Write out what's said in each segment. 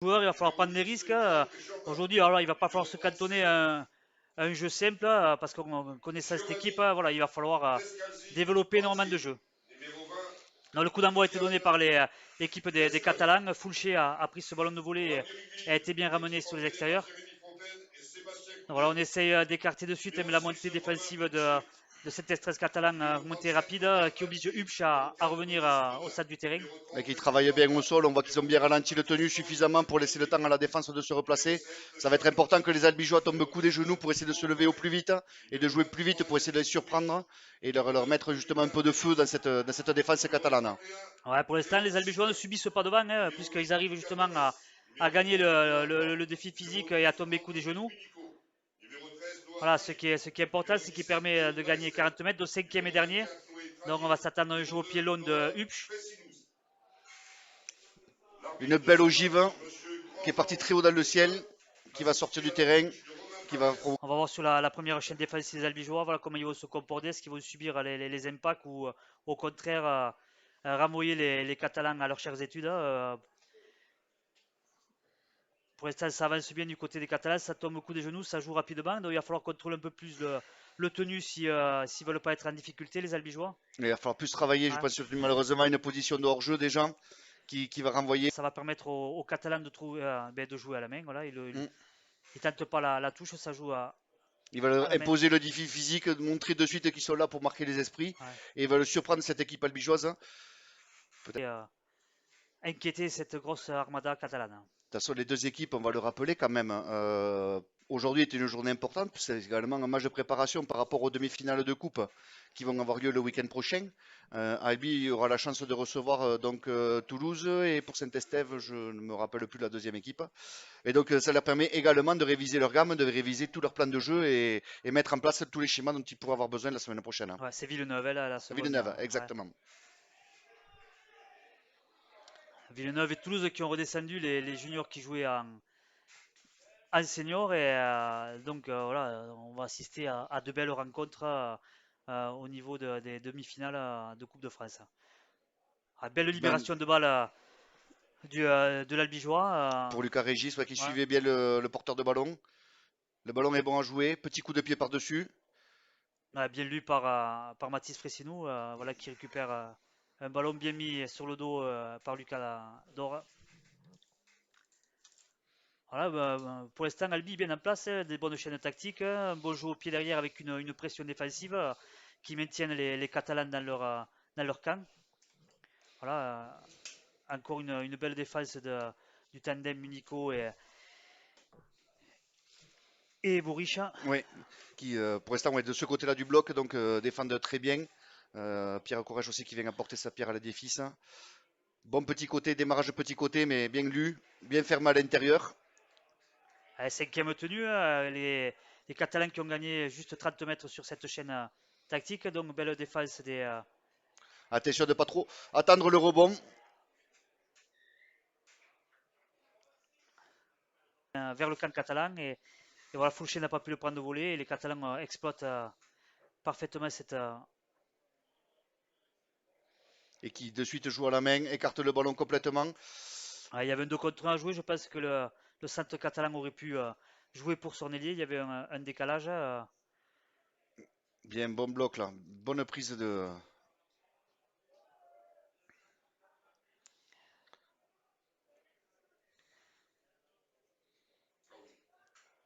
Joueur, il va falloir prendre des risques, hein. Aujourd'hui, alors, il va pas falloir se cantonner à un jeu simple, parce qu'on connaissant cette équipe, voilà, il va falloir développer énormément de jeux. Donc, le coup d'envoi a été donné par l'équipe des Catalans. Fulcher a pris ce ballon de volée et a été bien ramené sur les extérieurs. Donc, voilà, on essaye d'écarter de suite, mais la montée défensive de cette Estresse catalan, montée rapide, qui oblige Hupsch à revenir au stade du terrain. Mais qui travaillent bien au sol. On voit qu'ils ont bien ralenti le tenue suffisamment pour laisser le temps à la défense de se replacer. Ça va être important que les Albigeois tombent coup des genoux pour essayer de se lever au plus vite et de jouer plus vite pour essayer de les surprendre et leur mettre justement un peu de feu dans cette défense catalane. Ouais, pour l'instant, les Albigeois ne subissent pas devant, hein, puisqu'ils arrivent justement à gagner le défi physique et à tomber coup des genoux. Voilà, ce qui est important, c'est qu'il permet de gagner 40 mètres au cinquième et dernier. Donc on va s'attendre à un jeu au pied long de Hupsch. Une belle ogive qui est partie très haut dans le ciel, qui va sortir du terrain, qui va On va voir sur la première chaîne défensive des Albigeois, voilà comment ils vont se comporter, est-ce qu'ils vont subir les impacts ou au contraire renvoyer les Catalans à leurs chères études, hein. Pour l'instant, ça avance bien du côté des Catalans, ça tombe au coup des genoux, ça joue rapidement, donc il va falloir contrôler un peu plus le tenu s'ils ne veulent pas être en difficulté, les Albigeois. il va falloir plus travailler, je Ouais. pense, malheureusement, une position de hors-jeu déjà qui va renvoyer. Ça va permettre aux Catalans de, trouver, de jouer à la main. Voilà. Ils Mm. ne tentent pas la touche, ça joue Il va à leur la main. imposer le défi physique, montrer de suite qu'ils sont là pour marquer les esprits. Ouais. Et il va le surprendre cette équipe albigeoise. Et, inquiéter cette grosse armada catalane. De toute façon, les deux équipes, on va le rappeler quand même. Aujourd'hui était une journée importante. C'est également un match de préparation par rapport aux demi-finales de coupe qui vont avoir lieu le week-end prochain. Albi aura la chance de recevoir Toulouse et pour Saint-Estève, je ne me rappelle plus la deuxième équipe. Et donc ça leur permet également de réviser leur gamme, de réviser tout leur plan de jeu et mettre en place tous les schémas dont ils pourront avoir besoin la semaine prochaine. Ouais, c'est Villeneuve, la seconde. Villeneuve, Ouais. exactement. Villeneuve et Toulouse qui ont redescendu les juniors qui jouaient en senior. Et donc voilà, on va assister à de belles rencontres au niveau des demi-finales de Coupe de France. Belle Ben, libération de balle de l'Albigeois. pour Lucas Régis, ouais, qui Ouais. suivait bien le porteur de ballon. Le ballon est bon à jouer. Petit coup de pied par-dessus. Ouais, bien lu par Mathis Fressinou, voilà, qui récupère un ballon bien mis sur le dos par Lucas Dora. Voilà, pour l'instant, Albi est bien en place, hein, des bonnes chaînes tactiques, hein, un bon jeu au pied derrière avec une pression défensive qui maintiennent les Catalans dans leur camp. Voilà, encore une belle défense du tandem Munico et Bouricha. Oui, qui pour l'instant ouais, de ce côté-là du bloc, donc défendent très bien. Pierre Courage aussi qui vient apporter sa pierre à l'édifice. Bon petit côté, démarrage de petit côté, mais bien lu, bien fermé à l'intérieur. Cinquième tenue, les Catalans qui ont gagné juste 30 mètres sur cette chaîne tactique, donc belle défense Attention de pas trop attendre le rebond. vers le camp catalan. Et voilà, Fulcher n'a pas pu le prendre de voler. Et les Catalans exploitent parfaitement cette. Et qui de suite joue à la main, écarte le ballon complètement. Il y avait un 2 contre 1 à jouer. Je pense que le centre catalan aurait pu jouer pour son ailier. Il y avait un décalage. Bien, bon bloc là. Bonne prise de.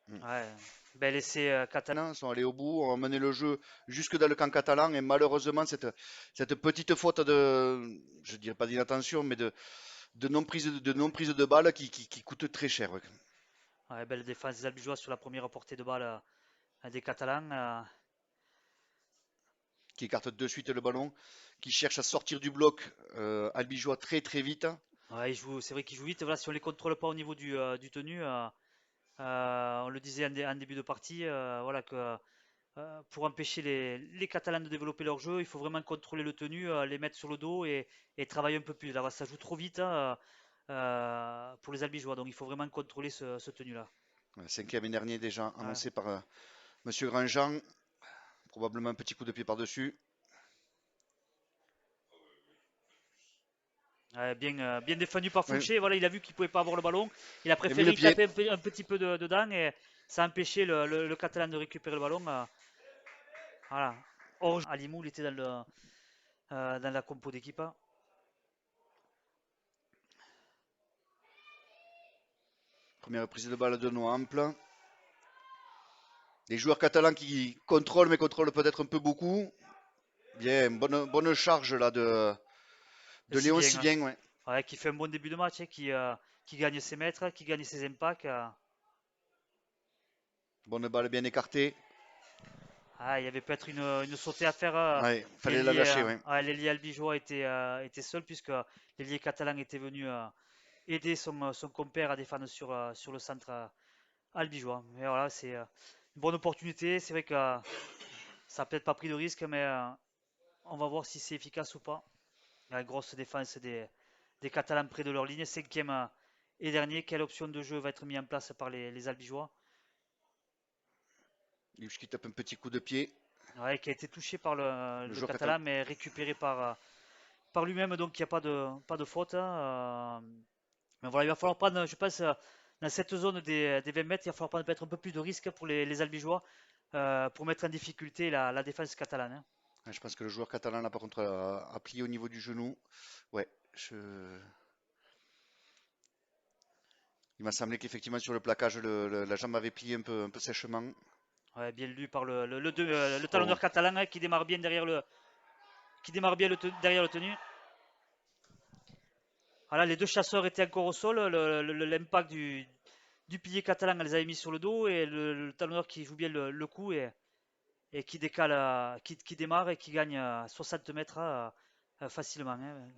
Ouais, bel essai catalan. Ils sont allés au bout, on a mené le jeu jusque dans le camp catalan et malheureusement cette petite faute de, je dirais pas d'inattention, mais de non-prise de balle qui coûte très cher. Ouais. Ouais, belle défense des Albigeois sur la première portée de balle des Catalans. Qui écarte de suite le ballon, qui cherche à sortir du bloc albigeois très très vite. Ouais, c'est vrai qu'ils jouent vite. Voilà, si on les contrôle pas au niveau du tenu, on le disait en début de partie, voilà que pour empêcher les Catalans de développer leur jeu, il faut vraiment contrôler le tenu, les mettre sur le dos et travailler un peu plus. Là, ça joue trop vite, hein, pour les Albigeois, donc il faut vraiment contrôler ce tenu-là. Cinquième et dernier déjà Ouais. annoncé par Monsieur Grandjean. Probablement un petit coup de pied par-dessus. Bien défendu par Ouais. Fouché. Voilà, il a vu qu'il ne pouvait pas avoir le ballon. Il a Il a mis le préféré y pied. taper un petit peu dedans et ça a empêché le Catalan de récupérer le ballon. Voilà. Or, Alimou, il était dans la compo d'équipe. Première prise de balle de Noample. Les joueurs catalans qui contrôlent, mais contrôlent peut-être un peu beaucoup. Bien, bonne charge là de Si Léon bien, Sibien. Ouais. ouais, qui fait un bon début de match, qui gagne ses mètres, qui gagne ses impacts. Bonne balle bien écartée. Il y avait peut-être une sautée à faire. Ouais, fallait la lâcher. Ouais. L'ailier albigeois était seul puisque l'ailier catalan était venu aider son compère à défendre sur le centre albigeois. Mais voilà, c'est une bonne opportunité. C'est vrai que ça n'a peut-être pas pris de risque, mais on va voir si c'est efficace ou pas. La grosse défense des Catalans près de leur ligne, cinquième et dernier. Quelle option de jeu va être mise en place par les albigeois? Lips qui tape un petit coup de pied. Ouais, qui a été touché par Le le joueur catalan. Catalan, mais récupéré par lui-même, donc il n'y a pas de faute. Mais voilà, il va falloir prendre, je pense, dans cette zone des 20 mètres, il va falloir prendre peut-être un peu plus de risques pour les albigeois pour mettre en difficulté la défense catalane, hein. Ouais, je pense que le joueur catalan là par contre a plié au niveau du genou. Ouais, il m'a semblé qu'effectivement sur le plaquage la jambe avait plié un peu sèchement. Ouais, bien lu par le Oh. talonneur catalan, hein, qui démarre bien derrière le tenu. Voilà, les deux chasseurs étaient encore au sol. L'impact du pilier catalan les avait mis sur le dos et le talonneur qui joue bien le coup et qui décale, qui démarre et qui gagne 60 mètres facilement, hein.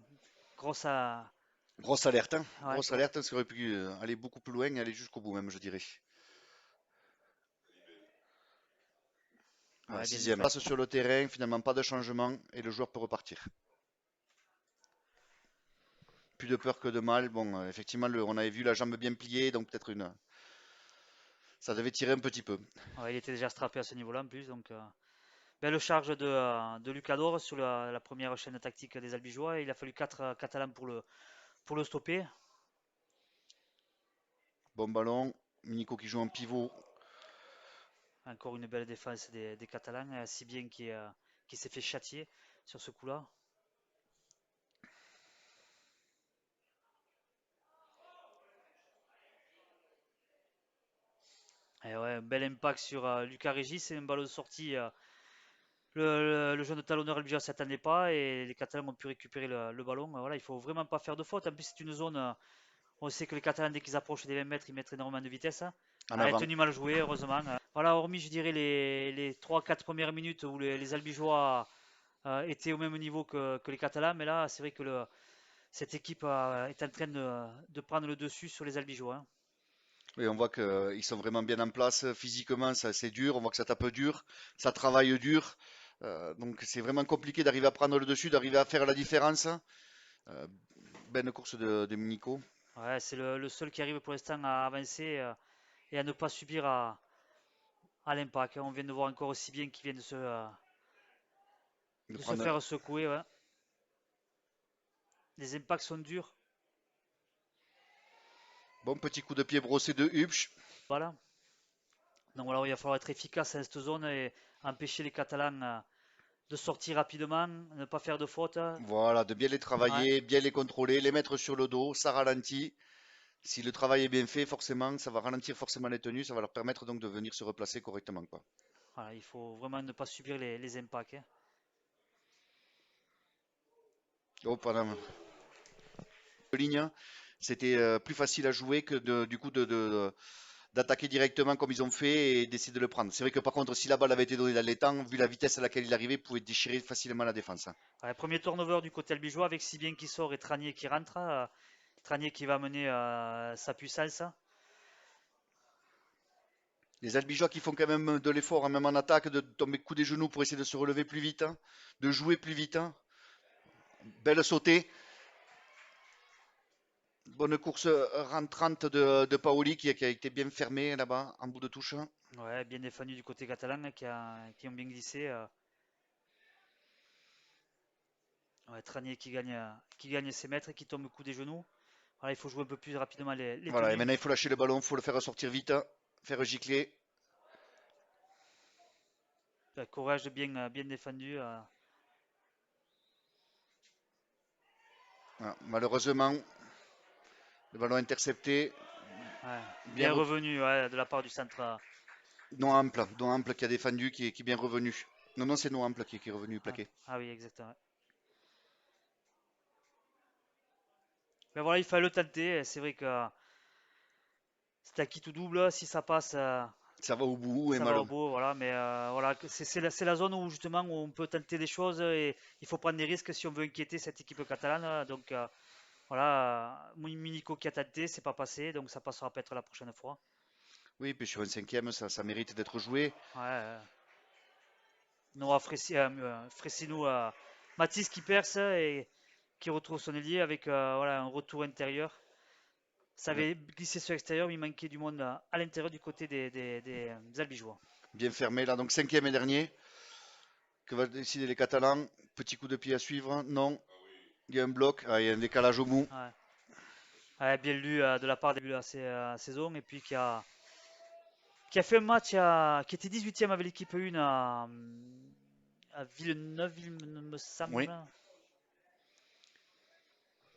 Grosse à. Grosse alerte, hein. Ouais, Grosse alerte, ça aurait pu aller beaucoup plus loin et aller jusqu'au bout même, je dirais. Ouais, ouais, bien sixième. défendu. Passe sur le terrain, finalement pas de changement et le joueur peut repartir. Plus de peur que de mal. Bon, effectivement, on avait vu la jambe bien pliée, donc peut-être ça devait tirer un petit peu. Ouais, il était déjà strappé à ce niveau-là en plus. Donc, belle charge de Lucador sur la première chaîne tactique des Albigeois. Il a fallu 4 Catalans pour le stopper. Bon ballon, Nico qui joue en pivot. Encore une belle défense des Catalans, si bien qui s'est fait châtier sur ce coup-là. Et ouais, un bel impact sur Lucas Régis. C'est un ballon de sortie. Le jeune talonneur albigeois ne s'attendait pas et les Catalans ont pu récupérer le ballon. Voilà, il faut vraiment pas faire de faute. En plus, c'est une zone. On sait que les Catalans, dès qu'ils approchent des 20 mètres, ils mettent énormément de vitesse. En Elle a avant. tenu mal joué, heureusement. Voilà, hormis, je dirais, les 3-4 premières minutes où les Albigeois étaient au même niveau que les Catalans. Mais là, c'est vrai que cette équipe est en train de prendre le dessus sur les Albigeois, hein. Et on voit qu'ils sont vraiment bien en place. Physiquement, c'est dur. On voit que ça tape dur. Ça travaille dur. Donc c'est vraiment compliqué d'arriver à prendre le dessus, d'arriver à faire la différence. Euh, Belle course de Nico. Ouais, c'est le seul qui arrive pour l'instant à avancer et à ne pas subir à l'impact, hein. On vient de voir encore aussi bien qu'il vient De de se prendre faire secouer, ouais. Les impacts sont durs. bon petit coup de pied brossé de Hubsch. Voilà. Donc voilà, il va falloir être efficace dans cette zone et empêcher les Catalans de sortir rapidement, ne pas faire de faute. Voilà, de bien les Ouais, travailler, bien les contrôler, les mettre sur le dos, ça ralentit. Si le travail est bien fait, forcément, ça va ralentir forcément les tenues, ça va leur permettre donc de venir se replacer correctement, quoi. voilà, il faut vraiment ne pas subir les impacts, hein. Oh, pendant ligne, c'était plus facile à jouer que du coup d'attaquer directement comme ils ont fait et d'essayer de le prendre. C'est vrai que par contre, si la balle avait été donnée dans les temps, vu la vitesse à laquelle il arrivait, il pouvait déchirer facilement la défense. Ouais, premier turnover du côté albigeois avec Sibien qui sort et Tranier qui rentre. Tranier qui va amener sa puissance. Les Albigeois qui font quand même de l'effort, hein, même en attaque, de tomber coup des genoux pour essayer de se relever plus vite, hein, de jouer plus vite, hein. Belle sautée. Bonne course rentrante de Paoli qui a été bien fermé là-bas, en bout de touche. Ouais, bien défendu du côté catalan qui ont bien glissé. Ouais, Tranier qui gagne ses mètres et qui tombe le coup des genoux. Voilà, il faut jouer un peu plus rapidement les Voilà, et tenues. maintenant il faut lâcher le ballon, il faut le faire sortir vite, hein, faire gicler. Courage bien défendu. Voilà, malheureusement, le ballon intercepté, Ouais, bien bien revenu ouais, de la part du centre. Non Ample qui a défendu, qui est bien revenu. Non, non, c'est Non Ample qui est revenu Ah, plaqué. ah oui, exactement. Mais voilà, il fallait le tenter. C'est vrai que c'est acquis tout double. Si ça passe, Ça va au bout et ça va au mal. bout. Voilà, mais voilà, c'est la zone où justement où on peut tenter des choses et il faut prendre des risques si on veut inquiéter cette équipe catalane. Donc voilà, Munico qui a tenté, c'est pas passé, donc ça passera peut-être la prochaine fois. Oui, puis sur un cinquième, ça mérite d'être joué. Ouais, Noah Fressinou, Mathis qui perce et qui retrouve son ailier avec voilà, un retour intérieur. Ça Bien, avait glissé sur l'extérieur, mais il manquait du monde à l'intérieur du côté des Albigeois. bien fermé là, donc cinquième et dernier. Que va décider les Catalans? Petit coup de pied à suivre? Non. Il y a un bloc, il y a un décalage au bout. Ouais. Ouais, bien lu de la part de la saison et puis qui a fait un match qui était 18e avec l'équipe 1 à Villeneuve, il me Oui. semble.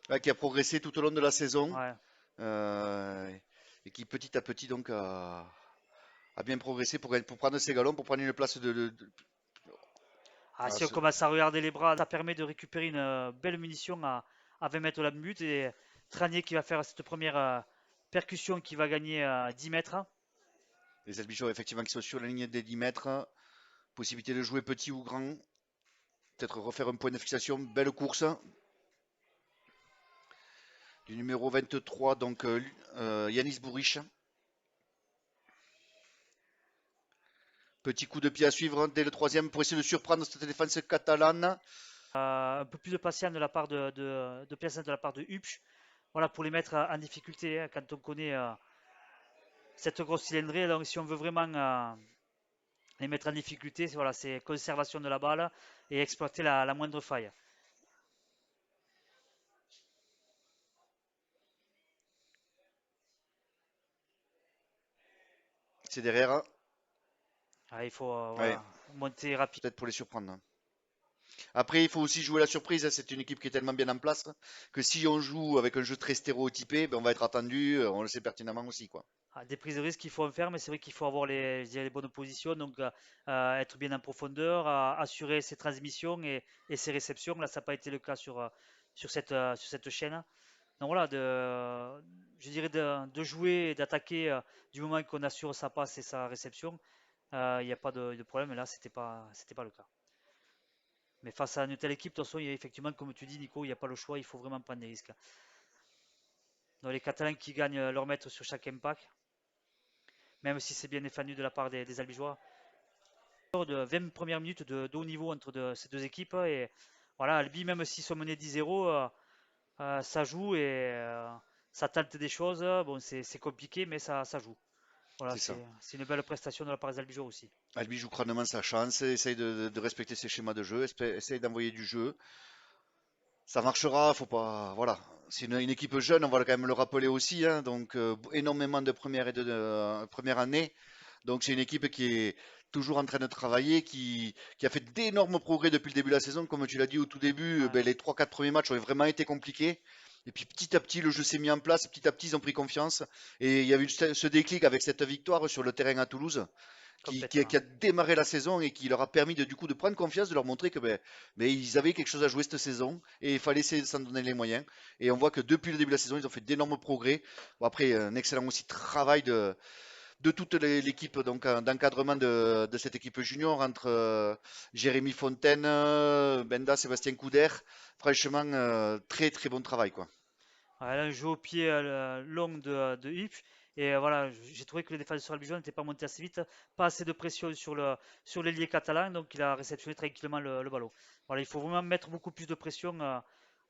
Ouais, qui a progressé tout au long de la saison. Ouais. euh, et qui petit à petit donc a bien progressé pour prendre ses galons, pour prendre une place Ah, à si on ce- commence à regarder les bras, ça permet de récupérer une belle munition à 20 mètres de la but. Et Tranier qui va faire cette première percussion qui va gagner 10 mètres. les Albigeois effectivement qui sont sur la ligne des 10 mètres. Possibilité de jouer petit ou grand. Peut-être refaire un point de fixation. Belle course du numéro 23, donc Yanis Bourriche. Petit coup de pied à suivre dès le troisième pour essayer de surprendre cette défense catalane. Un peu plus de patience de la part de Piacenza, de la part de Hupsch. Voilà, pour les mettre en difficulté hein, quand on connaît cette grosse cylindrée. Donc, si on veut vraiment les mettre en difficulté, voilà, c'est conservation de la balle et exploiter la moindre faille. C'est derrière. Ah, il faut Ouais, voilà, monter rapide. peut-être pour les surprendre. Après, il faut aussi jouer la surprise, hein. C'est une équipe qui est tellement bien en place que si on joue avec un jeu très stéréotypé, ben, on va être attendu. On le sait pertinemment aussi, quoi. Ah, des prises de risque, il faut en faire, mais c'est vrai qu'il faut avoir je dirais, les bonnes positions, donc être bien en profondeur, assurer ses transmissions et ses réceptions. Là, ça n'a pas été le cas sur cette chaîne. Donc voilà, je dirais de jouer et d'attaquer du moment qu'on assure sa passe et sa réception, il n'y a pas de problème. Et là, c'était pas le cas. Mais face à une telle équipe, de toute façon, il y a effectivement, comme tu dis, Nico, il n'y a pas le choix, il faut vraiment prendre des risques. Donc les Catalans qui gagnent leur mètre sur chaque impact, même si c'est bien défendu de la part des Albigeois. De 20 premières minutes de haut niveau entre ces deux équipes. Et voilà, Albi, même s'ils sont menés 10-0, ça joue et ça tente des choses. Bon, c'est compliqué, mais ça joue. Voilà, C'est ça. c'est une belle prestation de la part des Albigeois aussi. Albi joue crânement sa chance, essaye de respecter ses schémas de jeu, essaye d'envoyer du jeu. Ça marchera, faut pas. Voilà. C'est une équipe jeune, on va quand même le rappeler aussi, hein, donc énormément de première et de première année. Donc c'est une équipe qui est toujours en train de travailler, qui a fait d'énormes progrès depuis le début de la saison. Comme tu l'as dit au tout début, Ouais, ben, les 3-4 premiers matchs ont vraiment été compliqués. Et puis petit à petit, le jeu s'est mis en place, petit à petit, ils ont pris confiance. Et il y a eu ce déclic avec cette victoire sur le terrain à Toulouse qui complètement. a démarré la saison et qui leur a permis du coup de prendre confiance, de leur montrer que ben, ils avaient quelque chose à jouer cette saison et il fallait essayer de s'en donner les moyens. Et on voit que depuis le début de la saison, ils ont fait d'énormes progrès. Bon, après, un excellent aussi travail de toute l'équipe d'encadrement de cette équipe junior entre Jérémy Fontaine, Benda, Sébastien Couder. Franchement, très très bon travail quoi. Elle a un jeu au pied long de Hip. Et voilà, j'ai trouvé que le défenseur albigeois n'était pas monté assez vite, pas assez de pression sur l'ailier catalan, donc il a réceptionné tranquillement le ballon. Voilà, il faut vraiment mettre beaucoup plus de pression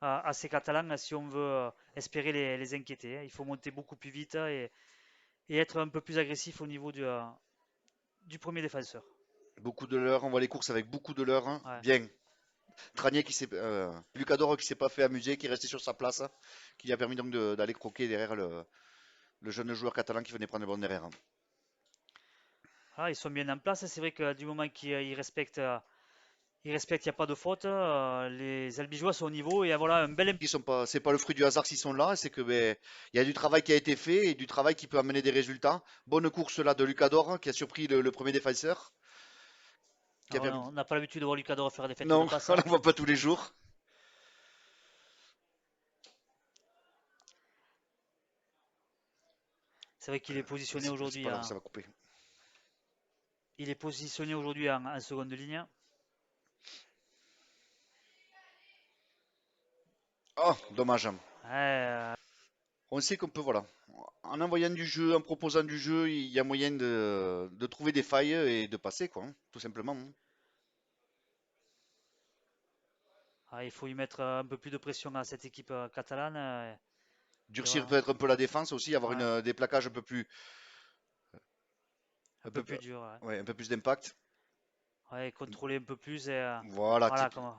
à ces Catalans si on veut espérer les inquiéter. Hein. Il faut monter beaucoup plus vite et être un peu plus agressif au niveau du premier défenseur. Beaucoup de l'heure, on voit les courses avec beaucoup de l'heure, hein. Ouais. Bien. Tranier Lucador qui s'est pas fait amuser, qui est resté sur sa place, qui lui a permis donc d'aller croquer derrière le jeune joueur catalan qui venait prendre le ballon derrière. Ah, ils sont bien en place. C'est vrai que du moment qu'ils respectent, il n'y a pas de faute. Les Albigeois sont au niveau et voilà un bel Qui sont pas, c'est pas le fruit du hasard s'ils sont là, c'est que ben, il y a du travail qui a été fait et du travail qui peut amener des résultats. Bonne course là de Lucador qui a surpris le premier défenseur. Qui a Alors, permis... on n'a pas l'habitude de voir Lucador faire des feintes de Non, passe, on hein. n'en voit pas tous les jours. C'est vrai qu'il est positionné C'est aujourd'hui pas grave, ça va couper. en seconde ligne. Oh, dommage. Ouais, On sait qu'on peut, voilà, en envoyant du jeu, en proposant du jeu, il y a moyen de trouver des failles et de passer, quoi, tout simplement. il faut y mettre un peu plus de pression à cette équipe catalane. Et Durcir voilà. peut-être un peu la défense aussi, avoir Ouais, des plaquages un peu plus, un peu plus dur. Ouais. ouais, un peu plus d'impact. Ouais, contrôler un peu plus. Voilà, Voilà, comment.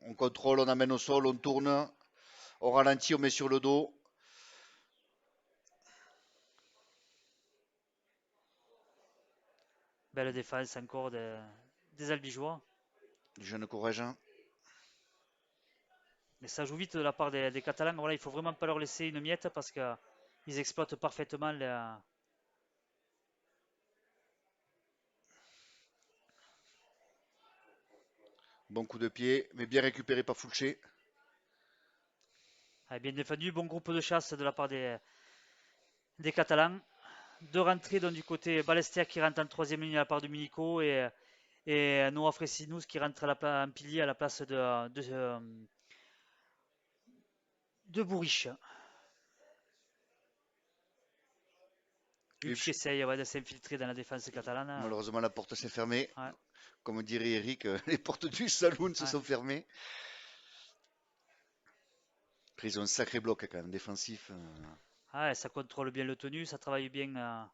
on contrôle, on amène au sol, on tourne, on ralentit, on met sur le dos. Belle défense encore des Albigeois. Du jeune courage. Mais ça joue vite de la part des Catalans. Voilà, il faut vraiment pas leur laisser une miette parce qu'ils exploitent parfaitement Bon coup de pied, mais bien récupéré par Fulché. bien défendu. Bon groupe de chasse de la part des Catalans. Deux rentrées donc, du côté Ballester qui rentre en troisième ligne à la part de Munico et Noah Fresinus qui rentre en pilier à la place de Bourriche. Hupp qui Hupsch. essaye de s'infiltrer dans la défense catalane. Malheureusement, la porte s'est fermée. Ouais, Comme dirait Eric, les portes du saloon se ouais. sont fermées. Après, ils ont un sacré bloc quand même, défensif. Ça contrôle bien le tenu, ça travaille bien.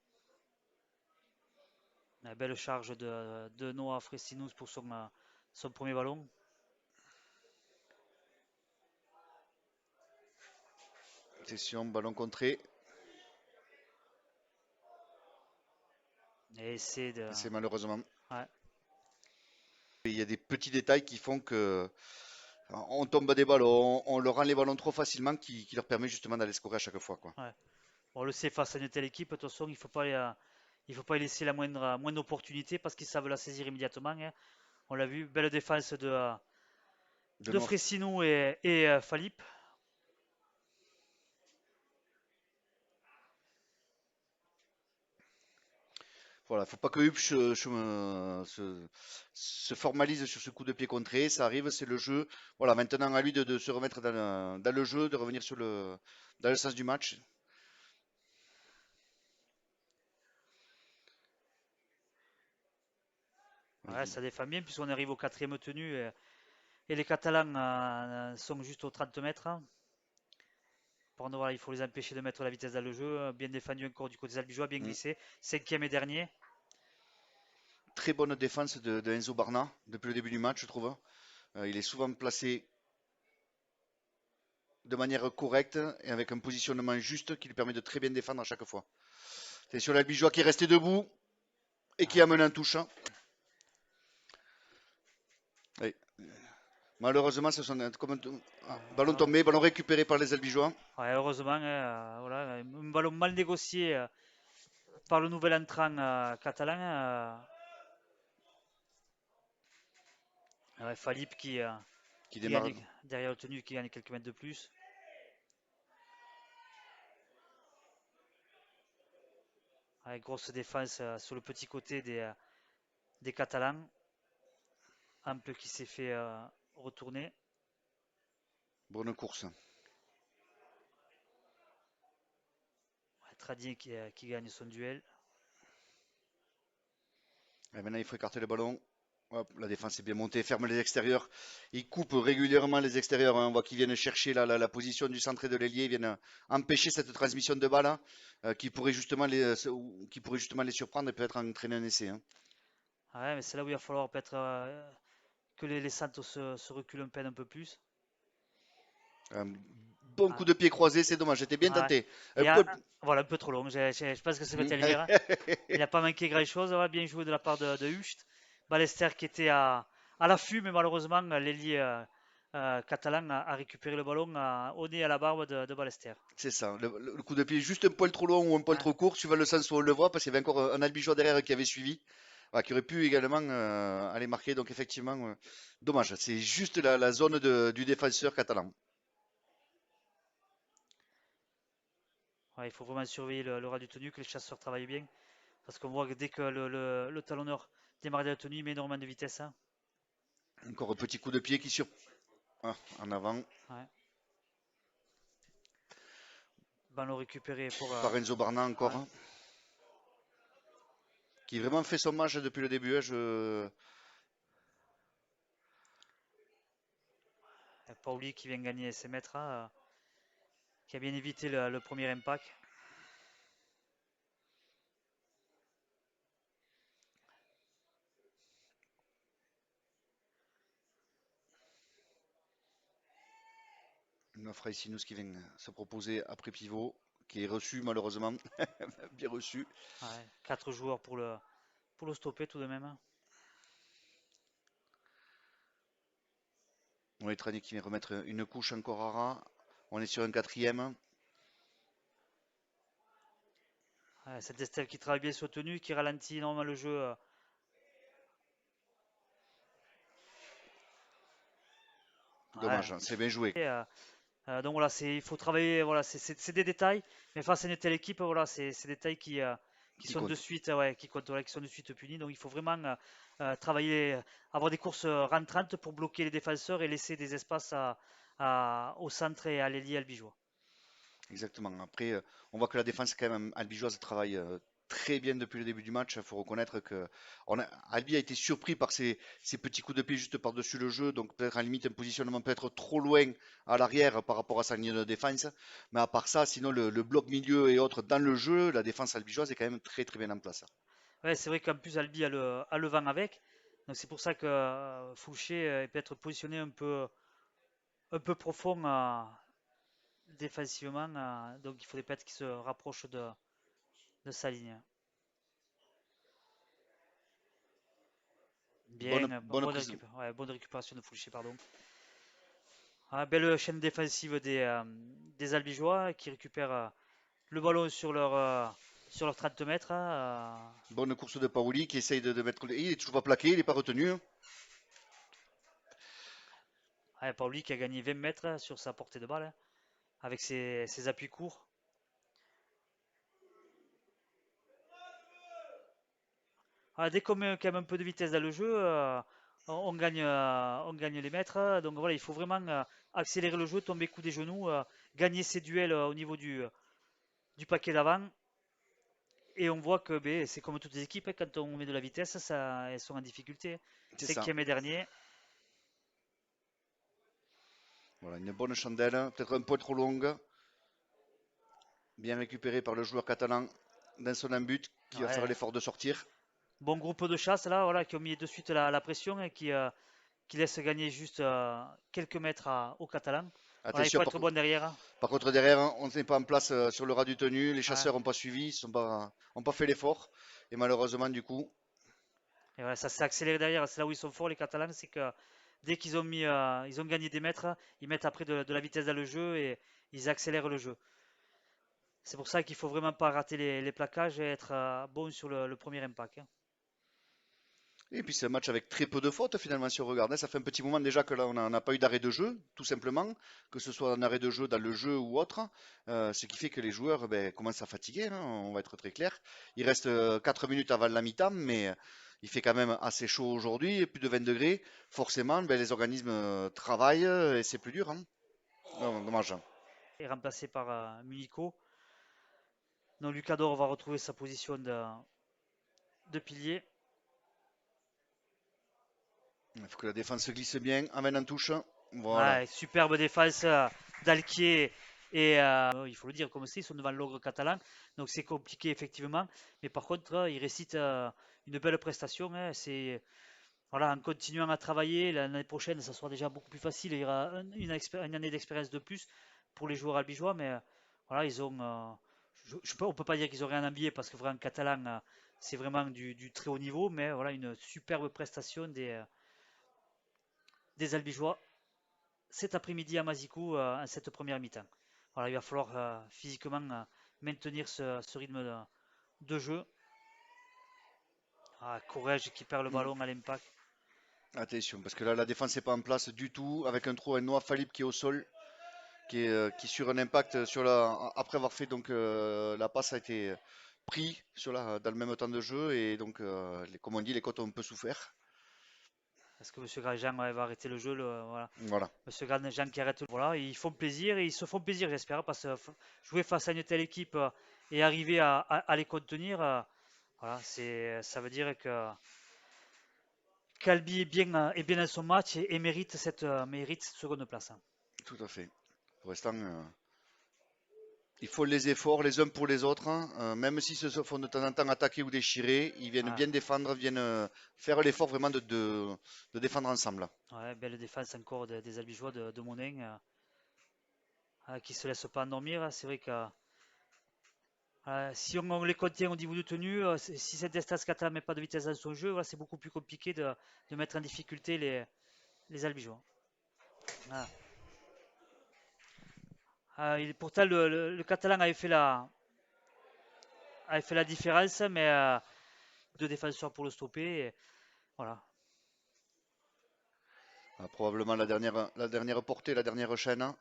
Une belle charge de Noah Fresinus pour son premier ballon. Session, ballon contré. Et c'est de. C'est malheureusement. Ouais. Il y a des petits détails qui font que on tombe des ballons, on leur rend les ballons trop facilement qui leur permet justement d'aller scorer à chaque fois, quoi. Ouais. On le sait, face à une telle équipe, de toute façon, il faut pas y laisser la moindre opportunité parce qu'ils savent la saisir immédiatement, hein. On l'a vu, belle défense De de noir. Fressinou et Falip. Voilà, faut pas que Hupp se formalise sur ce coup de pied contré. Ça arrive, c'est le jeu. Voilà, maintenant à lui de se remettre dans le jeu, de revenir dans le sens du match. Ouais, ça défend bien puisqu'on arrive au quatrième tenu et les Catalans sont juste aux 30 mètres, hein. Voilà, il faut les empêcher de mettre la vitesse dans le jeu. Bien défendu encore du côté des Albigeois, bien Mm. glissé. Cinquième et dernier. Très bonne défense de Enzo Barna depuis le début du match, je trouve. Il est souvent placé de manière correcte et avec un positionnement juste qui lui permet de très bien défendre à chaque fois. C'est sur l'Albigeois qui est resté debout et qui a mené en touche. Oui. Malheureusement, ce sont comme ballon tombé, ballon récupéré par les Albigeois. Ouais, heureusement, hein, voilà, un ballon mal négocié par le nouvel entrant catalan. Ouais, Falip Qui qui démarre. gagne derrière le tenu, qui gagne quelques mètres de plus. Ouais, grosse défense sur le petit côté des Catalans. Ample qui s'est fait retourner. Bonne course. Ouais, Tradien qui gagne son duel. Et maintenant, il faut écarter le ballon. Hop, la défense est bien montée, ferme les extérieurs. Il coupe régulièrement les extérieurs, hein. On voit qu'ils viennent chercher la position du centre et de l'ailier. Ils viennent empêcher cette transmission de balle, hein, qui pourrait justement les surprendre et peut-être entraîner un essai, hein. Ouais, mais c'est là où il va falloir peut-être que les centres se reculent un peu plus. Un bon coup Ah, de pied croisé, c'est dommage, j'étais bien ouais. tenté. Un Et peu... voilà, un peu trop long. Je pense que c'est Hmm. à le dire, hein. Il n'a pas manqué grand-chose. Ouais, bien joué de la part de Hucht. Ballester qui était à l'affût, mais malheureusement, l'ailier catalan a récupéré le ballon au nez à la barbe de Ballester. C'est ça, le coup de pied juste un poil trop long ou un poil Ouais. trop court, tu vas le sens où on le voit, parce qu'il y avait encore un Albigeois derrière qui avait suivi, voilà, qui aurait pu également aller marquer. Donc effectivement, dommage, c'est juste la zone du défenseur catalan. Ouais, il faut vraiment surveiller le ras du tenue, que les chasseurs travaillent bien. Parce qu'on voit que dès que le talonneur démarre de la tenue, il met énormément de vitesse, hein. Encore un petit coup de pied qui sur... Ah, en avant Ouais. Ballon récupéré pour. par Enzo Barna encore, Ouais. hein, qui vraiment fait son match depuis le début, hein. Pauli qui vient gagner ses mètres, hein, qui a bien évité le premier impact. Nofra Sinous qui vient se proposer après pivot, qui est reçu malheureusement, bien reçu. Ouais. 4 joueurs pour le stopper tout de même, hein. On est Trani qui vient remettre une couche encore à Ras. On est sur un quatrième. Ouais, cette Estelle qui travaille bien sur tenue, qui ralentit énormément le jeu. Ouais. Dommage, hein, c'est bien joué. Donc voilà, il faut travailler, voilà, c'est des détails, mais face à une telle équipe, voilà, c'est des détails qui Qui sont de compte. suite, ouais, qui comptent, voilà, qui sont de suite punis. Donc il faut vraiment travailler, avoir des courses rentrantes pour bloquer les défenseurs et laisser des espaces au centre et à l'ailier albigeois. Exactement. Après, on voit que la défense, quand même, albigeoise travaille très bien depuis le début du match. Il faut reconnaître que Albi a été surpris par ces petits coups de pied juste par-dessus le jeu. Donc, peut-être à la limite, un positionnement peut-être trop loin à l'arrière par rapport à sa ligne de défense. Mais à part ça, sinon, le bloc milieu et autres dans le jeu, la défense albigeoise est quand même très, très bien en place. Ouais, c'est vrai qu'en plus Albi a le vent avec, donc c'est pour ça que Fouché peut être positionné un peu profond défensivement, donc il faudrait peut-être qu'il se rapproche de sa ligne. Bonne, Bien, bonne prise. ouais, bonne récupération de Fouché, pardon. Ah, belle chaîne défensive des Albigeois qui récupèrent le ballon sur leur 30 mètres, hein. Bonne course de Paoli qui essaye de mettre. Il est toujours pas plaqué, il n'est pas retenu. Ouais, Pauli qui a gagné 20 mètres sur sa portée de balle, hein, avec ses appuis courts. Ah, dès qu'on met quand même un peu de vitesse dans le jeu, on gagne les mètres. Donc voilà, il faut vraiment accélérer le jeu, tomber coup des genoux, gagner ses duels au niveau du paquet d'avant. Et on voit que ben, c'est comme toutes les équipes, hein, quand on met de la vitesse, elles sont en difficulté. C'est ça. Cinquième et dernier. Voilà, une bonne chandelle, peut-être un peu trop longue. Bien récupéré par le joueur catalan dans son but qui va faire Ouais. l'effort de sortir. Bon groupe de chasse là, voilà, qui ont mis de suite la pression et qui laisse gagner juste quelques mètres aux Catalans. Voilà, il Attention, faut être bon derrière, hein. par contre derrière, on n'est pas en place sur le ras du tenu. Les Ouais. chasseurs n'ont pas suivi, ils n'ont pas fait l'effort. Et malheureusement, du coup, Et voilà, ça s'est accéléré derrière. C'est là où ils sont forts, les Catalans, c'est que dès ils ont gagné des mètres, ils mettent après de la vitesse dans le jeu et ils accélèrent le jeu. C'est pour ça qu'il faut vraiment pas rater les plaquages et être bon sur le premier impact, hein. et puis c'est un match avec très peu de fautes finalement si on regarde, hein. Ça fait un petit moment déjà que là on n'a pas eu d'arrêt de jeu, tout simplement, que ce soit un arrêt de jeu dans le jeu ou autre, ce qui fait que les joueurs ben, commencent à fatiguer, hein, on va être très clair. Il reste 4 minutes avant la mi-temps, mais il fait quand même assez chaud aujourd'hui, plus de 20 degrés. Forcément, ben, les organismes travaillent et c'est plus dur, hein. Non, dommage. Et remplacé par Munico. Donc Lucador va retrouver sa position de pilier. Il faut que la défense se glisse bien, amène en touche. Voilà. Ouais, superbe défense d'Alquier et il faut le dire comme c'est, ils sont devant l'ogre catalan, donc c'est compliqué effectivement. Mais par contre, ils récitent une belle prestation, hein. voilà, en continuant à travailler, l'année prochaine, ça sera déjà beaucoup plus facile. Il y aura une année d'expérience de plus pour les joueurs albigeois, mais voilà, ils ont. On peut pas dire qu'ils ont rien envié parce que vraiment, Catalan, c'est vraiment du très haut niveau, mais voilà, une superbe prestation des albigeois cet après-midi à Mazicou en cette première mi-temps. Voilà, il va falloir physiquement maintenir ce rythme de jeu. Ah, Corrège qui perd le Mm. ballon à l'impact. Attention, parce que là, la défense n'est pas en place du tout, avec un trou, un Noah Falib qui est au sol, qui sur un impact sur après avoir fait donc la passe a été pris dans le même temps de jeu, et donc comme on dit, les côtes ont un peu souffert. Est-ce que M. Grandjean va arrêter le jeu voilà. Voilà, M. Grandjean qui arrête le voilà, ils font plaisir et ils se font plaisir, j'espère, parce que jouer face à une telle équipe et arriver à les contenir, voilà, ça veut dire que Calbi est bien dans son match et mérite cette seconde place. tout à fait. Pour l'instant, ils font les efforts les uns pour les autres, hein. Même s'ils se font de temps en temps attaquer ou déchirer, ils viennent Ah, bien défendre, viennent faire l'effort vraiment de défendre ensemble. ouais, belle défense encore des Albigeois de Monin qui se laissent pas endormir. C'est vrai que si on les contient au niveau de tenue, si cette Estas Kata ne met pas de vitesse dans son jeu, voilà, c'est beaucoup plus compliqué de mettre en difficulté les Albigeois. Ah. Pourtant, le Catalan avait fait la différence, mais deux défenseurs pour le stopper. Voilà. Probablement la dernière portée, la dernière chaîne, hein,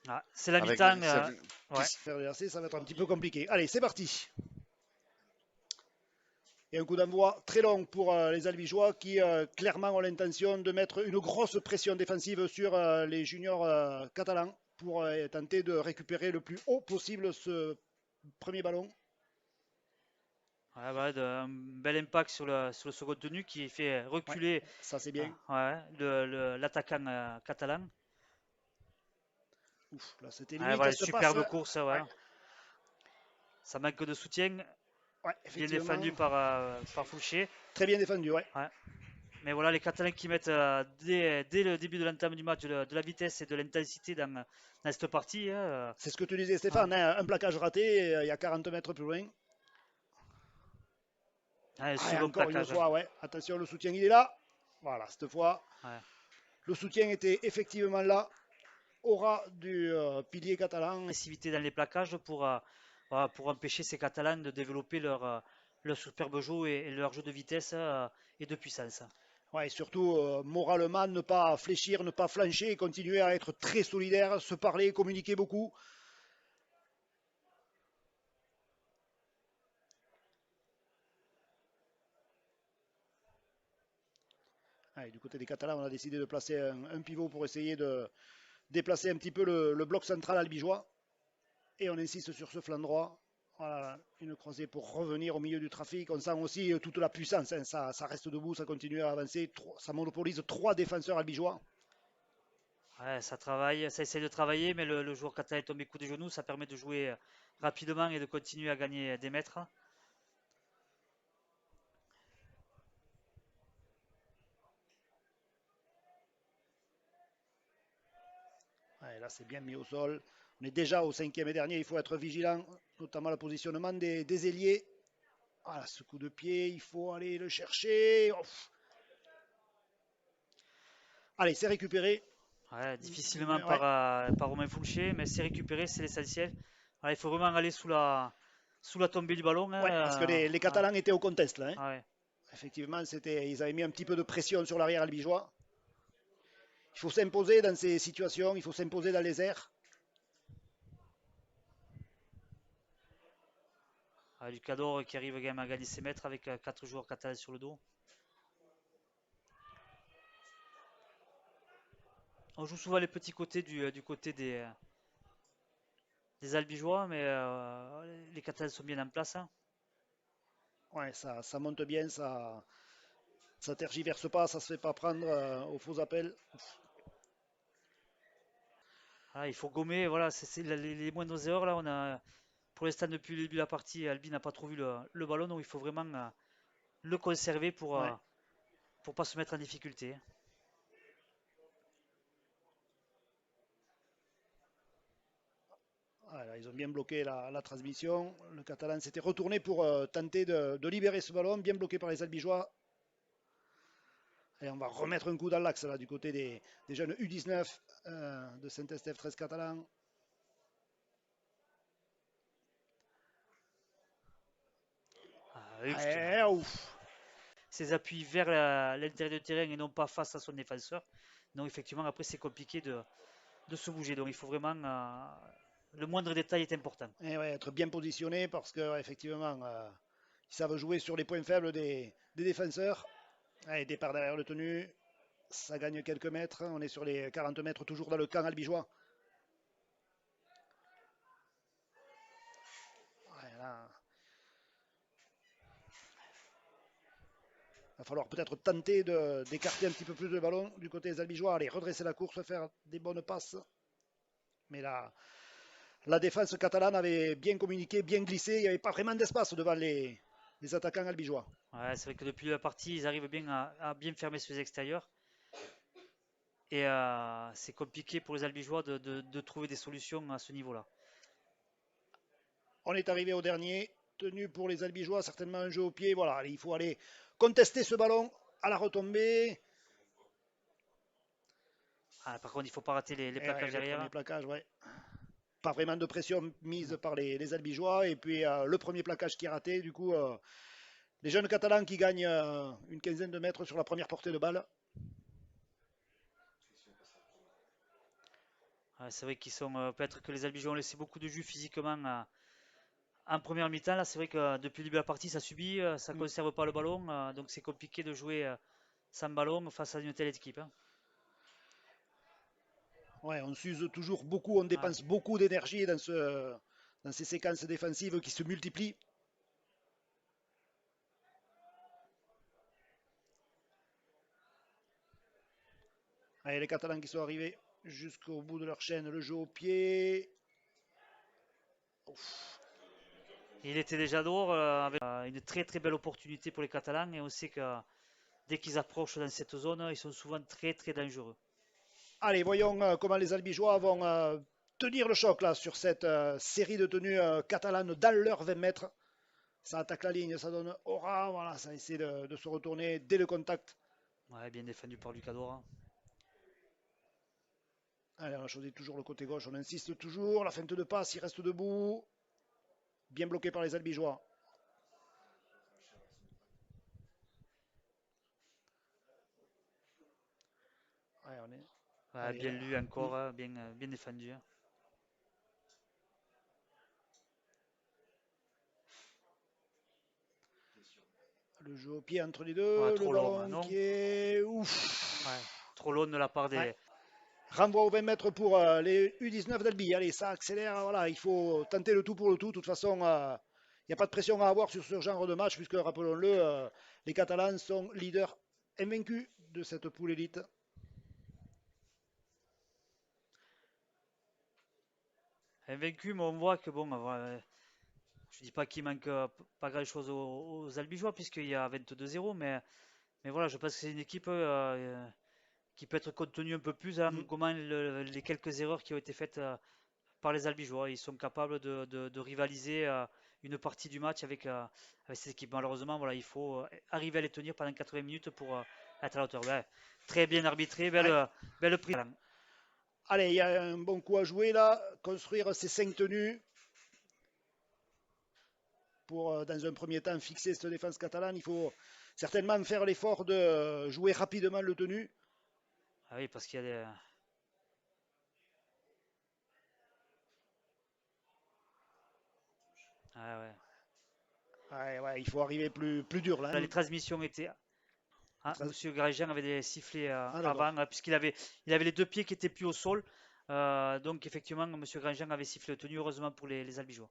Ah, c'est la avec mi-temps. qui Ouais. Faire le RC, ça va être un petit peu compliqué. Allez, c'est parti. Et un coup d'envoi très long pour les Albigeois qui clairement ont l'intention de mettre une grosse pression défensive sur les juniors catalans pour tenter de récupérer le plus haut possible ce premier ballon. Ouais, un bel impact sur le second tenu qui fait Ouais, reculer ça c'est bien. l'attaquant catalan. Ouf, là c'était Ouais, limite voilà, cette passe. superbe course. Ouais. Ouais, Ça manque de soutien. ouais, Bien effectivement. défendu par Fouché. Très bien défendu, ouais. Ouais. Mais voilà, les Catalans qui mettent dès le début de l'entame du match de la vitesse et de l'intensité dans cette partie. C'est ce que tu disais Ouais. Stéphane, hein, un plaquage raté, il y a 40 mètres plus loin. Ouais, Ah, et second encore une plaquage. fois, ouais. Attention, le soutien il est là. Voilà, cette fois, Ouais. le soutien était effectivement là. Aura du pilier catalan. Agressivité dans les plaquages voilà, pour empêcher ces Catalans de développer leur superbe jeu et leur jeu de vitesse et de puissance. Ouais, et surtout, moralement, ne pas fléchir, ne pas flancher et continuer à être très solidaire, se parler, communiquer beaucoup. Ouais, du côté des Catalans, on a décidé de placer un pivot pour essayer de déplacer un petit peu le bloc central albigeois. Et on insiste sur ce flanc droit. Voilà, une croisée pour revenir au milieu du trafic. On sent aussi toute la puissance. Hein. Ça reste debout, ça continue à avancer. Ça monopolise 3 défenseurs albigeois. Ouais, ça travaille, ça essaie de travailler, mais le joueur catalan est tombé coup des genoux. Ça permet de jouer rapidement et de continuer à gagner des mètres. Ouais, là, c'est bien mis au sol. On est déjà au 5e et dernier. Il faut être vigilant, notamment le positionnement des ailiers. Voilà, ce coup de pied, il faut aller le chercher. Ouf. Allez, c'est récupéré. Ouais, difficilement Ouais, par Romain Foulché, mais c'est récupéré, c'est l'essentiel. Voilà, il faut vraiment aller sous la tombée du ballon. ouais, parce que les Catalans étaient au contest là. Hein. Ouais. Effectivement, ils avaient mis un petit peu de pression sur l'arrière albigeois. Il faut s'imposer dans ces situations, il faut s'imposer dans les airs. Lucador qui arrive quand même à gagner ses mètres avec 4 joueurs catalans sur le dos. On joue souvent les petits côtés du côté des Albigeois, mais les Catalans sont bien en place. Hein. Ouais, ça monte bien, ça tergiverse pas, ça se fait pas prendre aux faux appels. Voilà, il faut gommer, voilà, c'est les moindres erreurs là. Pour l'instant, depuis le début de la partie, Albi n'a pas trop vu le ballon, donc il faut vraiment le conserver Ouais. pour pas se mettre en difficulté. Voilà, ils ont bien bloqué la transmission. Le Catalan s'était retourné pour tenter de libérer ce ballon, bien bloqué par les Albigeois. Et on va remettre un coup dans l'axe là du côté des jeunes U19 de Saint-Estèphe 13 catalan. Ses appuis vers l'intérieur du terrain et non pas face à son défenseur. Donc effectivement après c'est compliqué de se bouger. Donc il faut vraiment le moindre détail est important. Et ouais, être bien positionné parce que effectivement ils savent jouer sur les points faibles des défenseurs. Allez, départ derrière le tenu. Ça gagne quelques mètres. On est sur les 40 mètres toujours dans le camp albigeois. Ouais, là. Il va falloir peut-être tenter d'écarter un petit peu plus le ballon du côté des albigeois. Allez, redresser la course, faire des bonnes passes. Mais là, la défense catalane avait bien communiqué, bien glissé. Il n'y avait pas vraiment d'espace devant les attaquants albigeois. Ouais, c'est vrai que depuis la partie, ils arrivent bien à bien fermer sur les extérieurs. Et c'est compliqué pour les albigeois de trouver des solutions à ce niveau-là. On est arrivé au dernier. Tenu pour les albigeois, certainement un jeu au pied. Voilà, il faut aller contester ce ballon à la retombée. Ah, par contre, il ne faut pas rater les plaquages derrière. Le premier plaquage, ouais. Pas vraiment de pression mise par les albigeois. Et puis le premier plaquage qui est raté. Du coup, les jeunes catalans qui gagnent une quinzaine de mètres sur la première portée de balle. Ouais, c'est vrai qu'ils sont. Peut-être que les albigeois ont laissé beaucoup de jus physiquement en première mi-temps. Là, c'est vrai que depuis le début de la partie, ça subit, ça ne conserve pas le ballon. Donc c'est compliqué de jouer sans ballon face à une telle équipe. Hein. Ouais, on s'use toujours beaucoup, on dépense beaucoup d'énergie dans ces séquences défensives qui se multiplient. Allez, les Catalans qui sont arrivés jusqu'au bout de leur chaîne, le jeu au pied. Ouf. Il était déjà dehors avec une très très belle opportunité pour les Catalans et on sait que dès qu'ils approchent dans cette zone, ils sont souvent très très dangereux. Allez, voyons comment les Albigeois vont tenir le choc là sur cette série de tenues catalanes dans leurs 20 mètres. Ça attaque la ligne, ça donne aura, voilà, ça essaie de se retourner dès le contact. Ouais, bien défendu par Lucadora. Allez, on a choisi toujours le côté gauche, on insiste toujours, la feinte de passe, il reste debout. Bien bloqué par les Albigeois. Ouais, on est... Ouais, bien lu encore, bien défendu. Le jeu au pied entre les deux, Ouais, le trop ballon long, qui est... Ouf. Ouais, trop long de la part des... Ouais. Renvoi aux 20 mètres pour les U19 d'Albi. Allez, ça accélère, voilà, il faut tenter le tout pour le tout. De toute façon, il n'y a pas de pression à avoir sur ce genre de match, puisque, rappelons-le, les Catalans sont leaders invaincus de cette poule élite. Invaincu, mais on voit que bon, je dis pas qu'il manque pas grand-chose aux Albigeois, puisqu'il y a 22-0, mais voilà, je pense que c'est une équipe qui peut être contenue un peu plus en gommant les quelques erreurs qui ont été faites par les Albigeois. Ils sont capables de rivaliser une partie du match avec cette équipe. Malheureusement, voilà, il faut arriver à les tenir pendant 80 minutes pour être à la hauteur. Ouais, très bien arbitré, belle prise. Allez, il y a un bon coup à jouer là, construire ces 5 tenues pour, dans un premier temps, fixer cette défense catalane. Il faut certainement faire l'effort de jouer rapidement le tenu. Ah oui, parce qu'il y a des... Ah ouais. Ouais, il faut arriver plus dur là. Là, les transmissions étaient... Ah, Monsieur Grandjean avait des sifflets avant, puisqu'il avait les deux pieds qui étaient plus au sol. Donc effectivement, Monsieur Grandjean avait sifflé tenu, heureusement pour les Albigeois.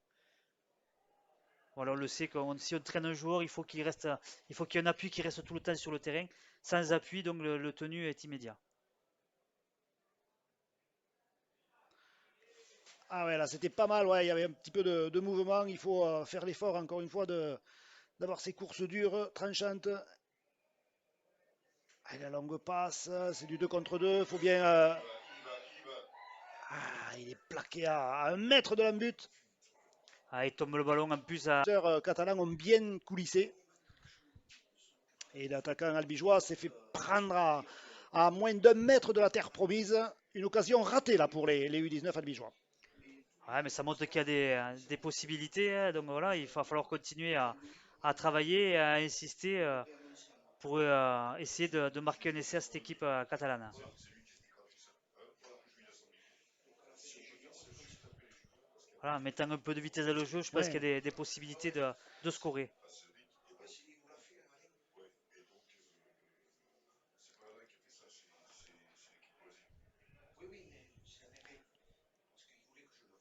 Voilà, on le sait, si on traîne un joueur, il faut qu'il y ait un appui qui reste tout le temps sur le terrain. Sans appui, donc le tenu est immédiat. Ah ouais, là c'était pas mal, ouais, il y avait un petit peu de mouvement. Il faut faire l'effort encore une fois d'avoir ces courses dures, tranchantes. La longue passe, c'est du 2 contre 2. Il faut bien. Il est plaqué à 1 mètre de l'embut. Ah, il tombe le ballon en plus à. Les joueurs catalans ont bien coulissé. Et l'attaquant albigeois s'est fait prendre à moins d'1 mètre de la terre promise. Une occasion ratée là pour les U19 albigeois. Ouais, mais ça montre qu'il y a des possibilités. Hein, donc voilà, il va falloir continuer à travailler et à insister pour essayer de marquer un essai à cette équipe catalane. Voilà, en mettant un peu de vitesse dans le jeu, je pense qu'il y a des possibilités de scorer.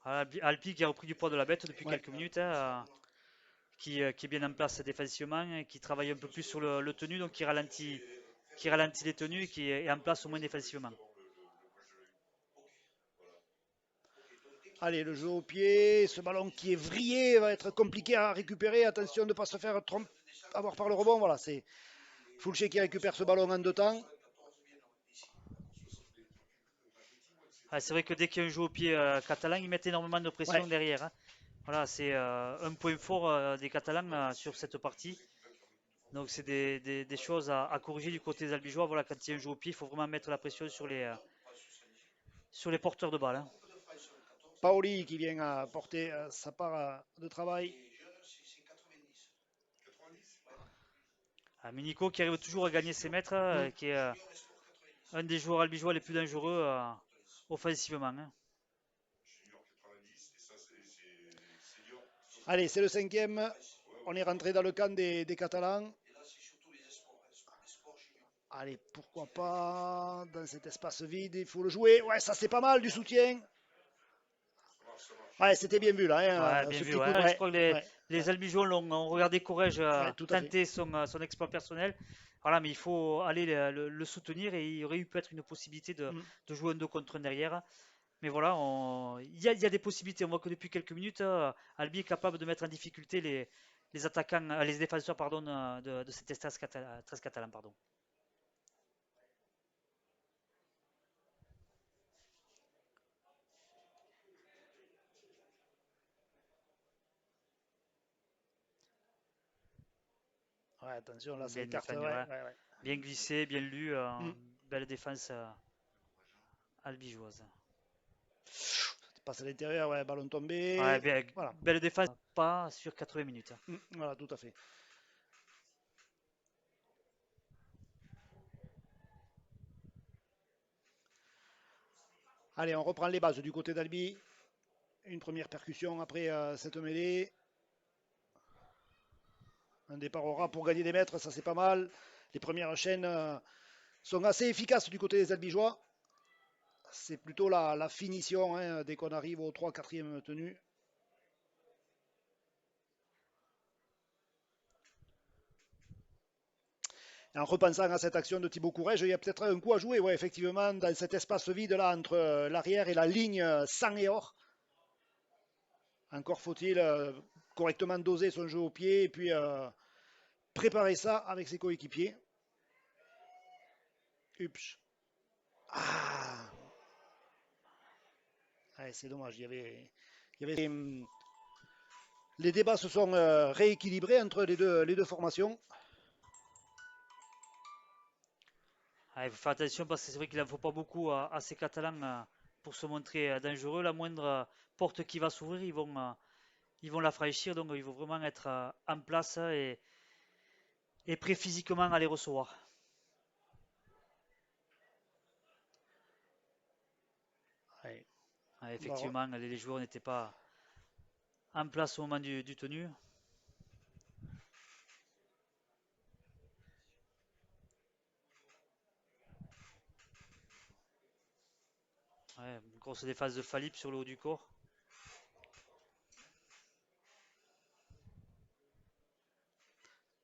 Alpi qui a repris du poids de la bête depuis quelques minutes, hein, qui est bien en place défensivement, et qui travaille un peu plus sur le tenu, donc qui ralentit les tenues et qui est en place au moins défensivement. Allez, le jeu au pied, ce ballon qui est vrillé va être compliqué à récupérer. Attention de ne pas se faire avoir par le rebond. Voilà, c'est Fulcher qui récupère ce ballon en 2 temps. C'est vrai que dès qu'il y a un jeu au pied catalan, ils mettent énormément de pression derrière. Hein. Voilà, c'est un point fort des Catalans sur cette partie. Donc c'est des choses à corriger du côté des Albigeois. Voilà, quand il y a un jeu au pied, il faut vraiment mettre la pression sur les porteurs de balles. Hein. Paoli qui vient apporter sa part de travail. Minico qui arrive toujours à gagner ses mètres, qui est un des joueurs albigeois les plus dangereux offensivement. Hein. Allez, c'est le 5e. On est rentré dans le camp des Catalans. Allez, pourquoi pas dans cet espace vide, il faut le jouer. Ouais, ça c'est pas mal du soutien. Ouais, c'était bien vu là. Hein, bien ce vu. petit Ouais. coup. Je crois que les Albigeois ont regardé Corrège tenter son exploit personnel. Voilà, mais il faut aller le soutenir et il y aurait eu peut-être une possibilité de jouer un 2 contre 1 derrière. Mais voilà, il y a des possibilités. On voit que depuis quelques minutes, Albi est capable de mettre en difficulté les attaquants, les défenseurs pardon, de cet 13 catalan. Pardon. Ouais, attention, là, ça Bien écarte. défendu, bien glissé, bien lu. Belle défense albigeoise. Passe à l'intérieur, ouais, ballon tombé. Voilà. Belle défense, pas sur 80 minutes. Voilà, tout à fait. Allez, on reprend les bases du côté d'Albi. Une première percussion après cette mêlée. Un départ au ras pour gagner des mètres, ça c'est pas mal. Les premières chaînes sont assez efficaces du côté des Albigeois. C'est plutôt la finition hein, dès qu'on arrive au 3-4e tenu. Et en repensant à cette action de Thibaut Courrèges, il y a peut-être un coup à jouer, ouais, effectivement, dans cet espace vide là entre l'arrière et la ligne sang et or. Encore faut-il correctement doser son jeu au pied et puis préparer ça avec ses coéquipiers. Ups. C'est dommage, il y avait les débats se sont rééquilibrés entre les deux formations. Il faut faire attention parce que c'est vrai qu'il n'en faut pas beaucoup à ces Catalans pour se montrer dangereux. La moindre porte qui va s'ouvrir, ils vont la franchir. Donc il faut vraiment être en place et prêt physiquement à les recevoir. Effectivement, les joueurs n'étaient pas en place au moment du tenu. Grosse défense de Falip sur le haut du corps.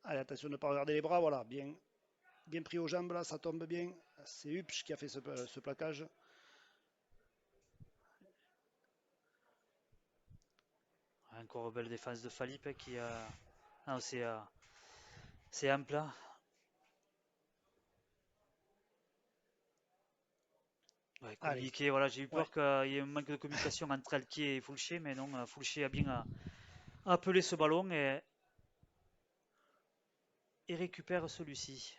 Allez, attention de ne pas regarder les bras, voilà, bien pris aux jambes là, ça tombe bien. C'est Hupsch qui a fait ce plaquage. Encore belle défense de Falip qui a. Non, c'est un plat. Ouais, Allez, communiquer, voilà, j'ai eu ouais. peur qu'il y ait un manque de communication entre Alquier et Foulché, mais non, Foulché a bien appelé ce ballon et récupère celui-ci.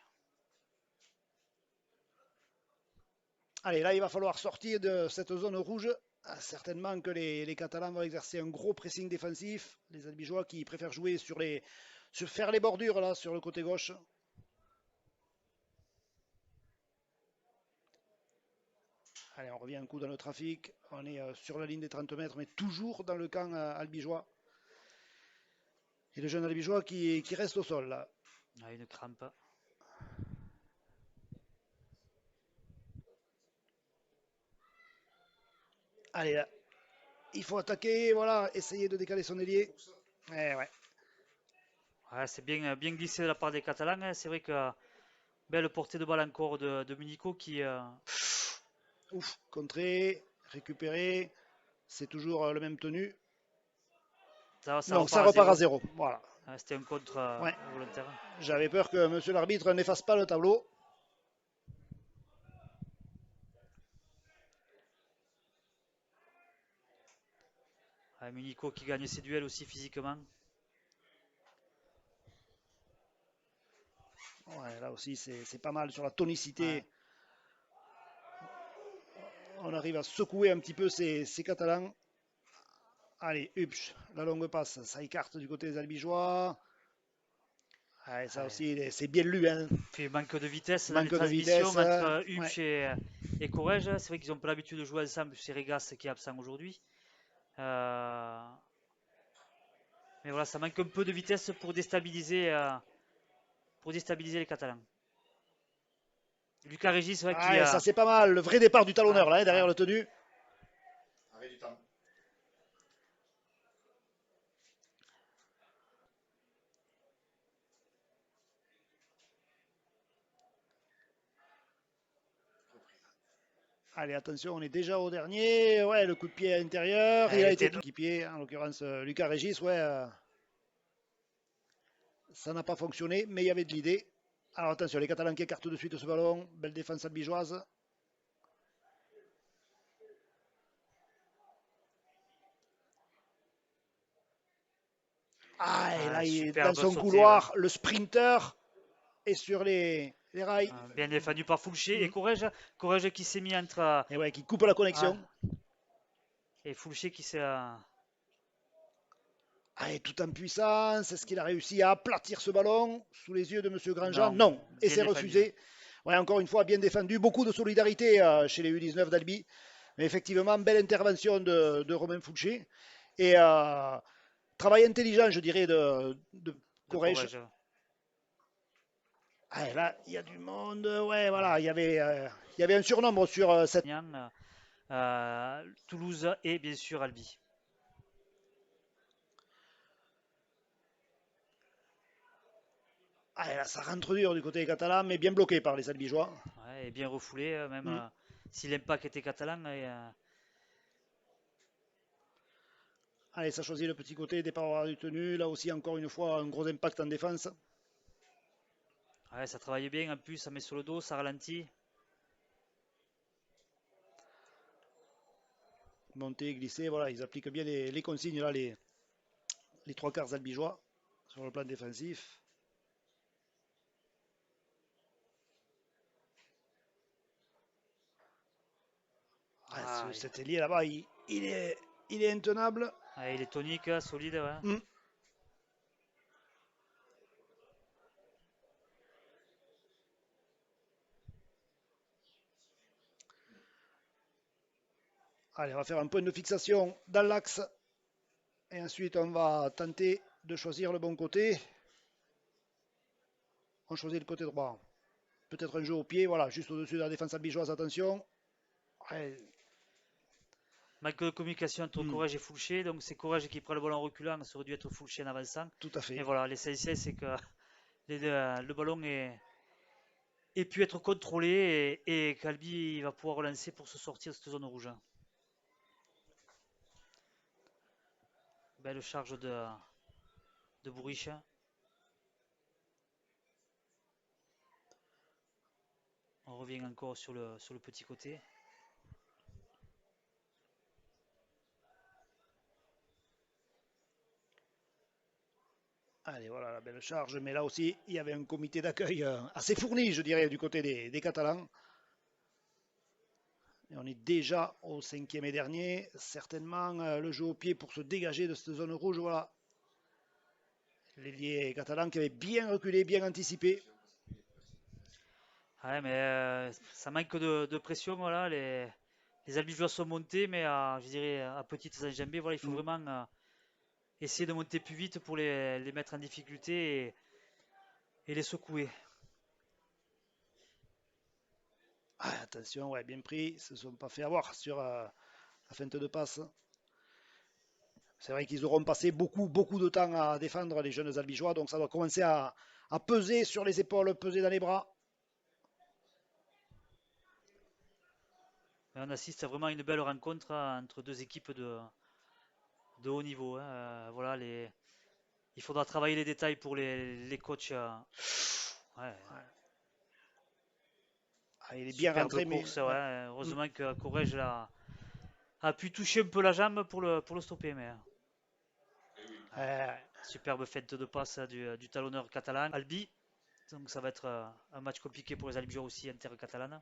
Allez, là, il va falloir sortir de cette zone rouge. Ah, certainement que les Catalans vont exercer un gros pressing défensif. Les Albigeois qui préfèrent jouer sur faire les bordures là sur le côté gauche. Allez, on revient un coup dans le trafic. On est sur la ligne des 30 mètres, mais toujours dans le camp albigeois. Et le jeune albigeois qui reste au sol là. Ah, une crampe. Allez, là, il faut attaquer, voilà, essayer de décaler son ailier. Eh ouais. Ouais, c'est bien glissé de la part des Catalans, hein. C'est vrai que belle portée de balle encore de Munico qui. Ouf, contré, récupéré. C'est toujours le même tenu. Ça Non, ça repart à repart à zéro. zéro. Voilà. C'était un contre Ouais. volontaire. J'avais peur que monsieur l'arbitre n'efface pas le tableau. Munico qui gagne ses duels aussi physiquement. Ouais, là aussi, c'est pas mal sur la Ouais. tonicité. On arrive à secouer un petit peu ces Catalans. Allez, Hupsch, la longue passe, ça écarte du côté des Albigeois. Ouais, ça Ouais. aussi, c'est bien lu. Hein. Fait manque de vitesse dans les Manque de transmissions vitesse. entre Ouais. Hupch et Corrège. C'est vrai qu'ils n'ont pas l'habitude de jouer ensemble. C'est Regas qui est absent aujourd'hui. Euh, Mais voilà, ça manque un peu de vitesse pour déstabiliser les Catalans. Lucas Régis, ouais, qui Ouais, ça a. c'est pas mal. Le vrai départ du Ouais, talonneur là, hein, ouais. derrière le tenu. Arrêt du temps. Allez, attention, on est déjà au dernier. Ouais, le coup de pied à l'intérieur. Il Elle a été était. équipier, en l'occurrence Lucas Régis. Ouais, ça n'a pas fonctionné, mais il y avait de l'idée. Alors attention, les Catalans qui écartent de suite ce ballon. Belle défense albigeoise. Ah, et là, il est dans Superbe son sauté, ouais. couloir, le sprinter est sur les rails. Bien défendu par Foulché et Mm. Corrège. Corrège qui s'est mis entre. Et ouais, qui coupe la Ouais, connexion. et Foulché qui s'est. Ah, et tout en puissance, est-ce qu'il a réussi à aplatir ce ballon sous les yeux de Monsieur Grandjean? Non, Non, et bien c'est défendu. refusé. Ouais, encore une fois, bien défendu. Beaucoup de solidarité chez les U19 d'Albi. Mais effectivement, belle intervention de Romain Fouché. Et travail intelligent, je dirais, de De Corrège. Corrège. Ah, et là, il y a du monde. Ouais, voilà, il y avait un surnombre sur cette. Toulouse et bien sûr Albi. Ah, et là, ça rentre dur du côté catalan, mais bien bloqué par les Albigeois. Ouais, et bien refoulé, même Mm. si l'impact était catalan. Allez, ça choisit le petit côté, départ horaire du tenu. Là aussi, encore une fois, un gros impact en défense. Ouais, ça travaille bien en plus, ça met sur le dos, ça ralentit. Monter, glisser, voilà, ils appliquent bien les consignes, là, les trois quarts albigeois sur le plan défensif. Ah, Ah, cet ailier là-bas, il est intenable. ouais, il est tonique, solide. Ouais. Mm. Allez, on va faire un point de fixation dans l'axe. Et ensuite, on va tenter de choisir le bon côté. On choisit le côté droit. Peut-être un jeu au pied, voilà, juste au-dessus de la défense albigeoise, attention. Ouais. Manque de communication entre Mm. Corrège et Foulché, donc c'est Corrège qui prend le ballon en reculant, ça aurait dû être Foulché en avançant. Tout à Mais fait. voilà, l'essentiel c'est que le ballon ait pu être contrôlé et qu'Albi va pouvoir relancer pour se sortir de cette zone rouge. Belle charge de Bourriche. On revient encore sur le petit côté. Allez, voilà la belle charge. Mais là aussi, il y avait un comité d'accueil assez fourni, je dirais, du côté des Catalans. Et on est déjà au 5e et dernier. Certainement, le jeu au pied pour se dégager de cette zone rouge. Voilà. L'ailier catalan qui avait bien reculé, bien anticipé. Ouais, mais ça manque de pression, voilà. Les Albigeois sont montés, mais je dirais à petites enjambées. Voilà, il faut vraiment essayer de monter plus vite pour les mettre en difficulté et les secouer. Ah, attention, ouais, bien pris. Ils ne se sont pas fait avoir sur la feinte de passe. C'est vrai qu'ils auront passé beaucoup de temps à défendre les jeunes Albigeois. Donc ça doit commencer à peser sur les épaules, peser dans les bras. On assiste vraiment à une belle rencontre entre deux équipes de haut niveau, hein. Voilà, il faudra travailler les détails pour les coachs. Ouais, Ah, il est bien superbe rentré, mais course, ouais. ouais. Heureusement que Corrège a pu toucher un peu la jambe pour le stopper. Mais superbe fête de passe du talonneur catalan, Albi. Donc ça va être un match compliqué pour les Albigeois aussi, intercatalanes.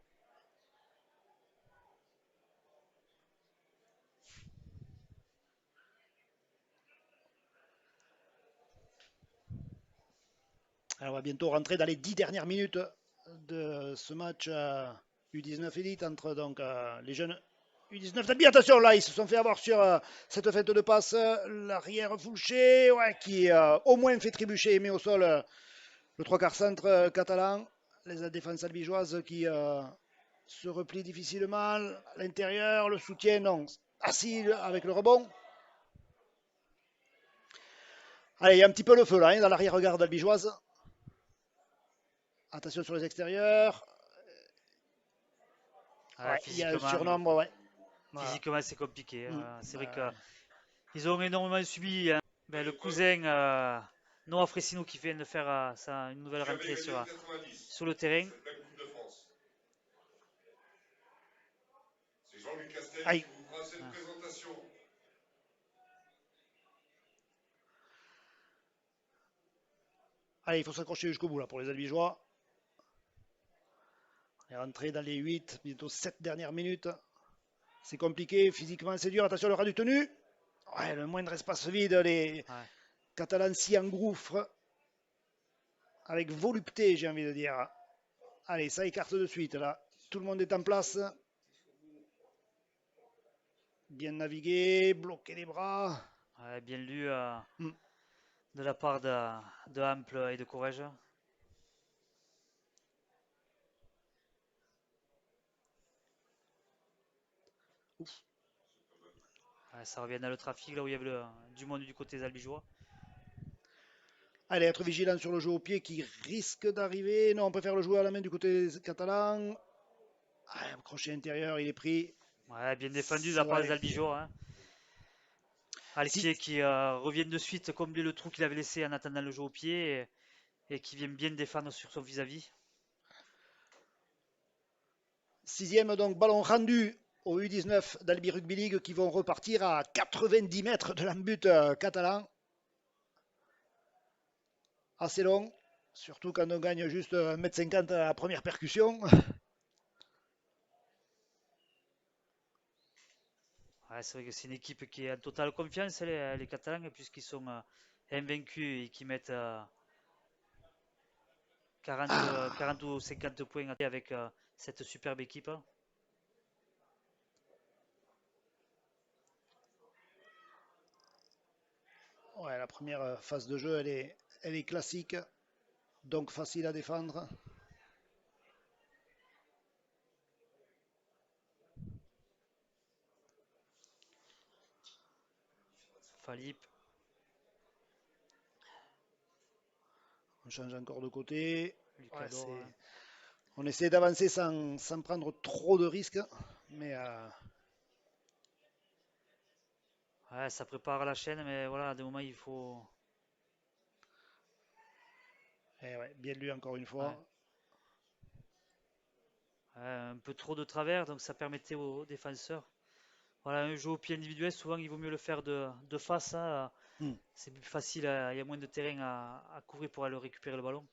Alors, on va bientôt rentrer dans les 10 dernières minutes de ce match U19 Elite entre donc, les jeunes U19 d'Albi. Attention, là, ils se sont fait avoir sur cette fête de passe. L'arrière Fouché, ouais, qui au moins fait trébucher et met au sol le trois quarts centre catalan. Les défenses albigeoises qui se replient difficilement. À l'intérieur, le soutien, non. Assis avec le rebond. Allez, il y a un petit peu le feu là, hein, dans l'arrière-garde albigeoise. Attention sur les extérieurs. Ouais, il y a un surnombre, ouais. Voilà. Physiquement, c'est compliqué. C'est vrai qu'ils ont énormément subi. Hein. Ben, le cousin Noah Fressino qui vient de faire une nouvelle rentrée sur le terrain. C'est Jean-Luc Castel Aïe. qui vous fera cette présentation. Allez, il faut s'accrocher jusqu'au bout là pour les Albigeois. On est rentré dans les 8, bientôt 7 dernières minutes. C'est compliqué, physiquement c'est dur. Attention, le ras du tenu. Ouais, le moindre espace vide, les Catalans s'y engouffrent. Avec volupté, j'ai envie de dire. Allez, ça écarte de suite là. Tout le monde est en place. Bien navigué, bloquer les bras. Ouais, bien lu de la part de Ample et de Corrège. Ouais, ça revient dans le trafic, là où il y avait du monde du côté des Albigeois. Allez, être vigilant sur le jeu au pied qui risque d'arriver. Non, on préfère le jouer à la main du côté catalan. Ah, crochet intérieur, il est pris. Ouais, bien défendu de la part des Albigeois. Hein. Alquier qui revient de suite combler le trou qu'il avait laissé en attendant le jeu au pied et qui vient bien défendre sur son vis-à-vis. 6e donc ballon rendu au U19 d'Albi Rugby League qui vont repartir à 90 mètres de l'embut catalan. Assez long, surtout quand on gagne juste 1,50 m à la première percussion. Ouais, c'est vrai que c'est une équipe qui est en totale confiance, les Catalans, puisqu'ils sont invaincus et qui mettent 40 ou 50 points avec cette superbe équipe. Ouais, la première phase de jeu, elle est classique, donc facile à défendre. Falip. On change encore de côté. Ouais, Hein. on essaie d'avancer sans prendre trop de risques, mais ouais, ça prépare la chaîne, mais voilà, à des moments il faut. ouais, bien lu encore une fois. Ouais. Un peu trop de travers, donc ça permettait aux défenseurs. Voilà, un jeu au pied individuel, souvent il vaut mieux le faire de face. Hein. C'est plus facile, il y a moins de terrain à couvrir pour aller récupérer le ballon.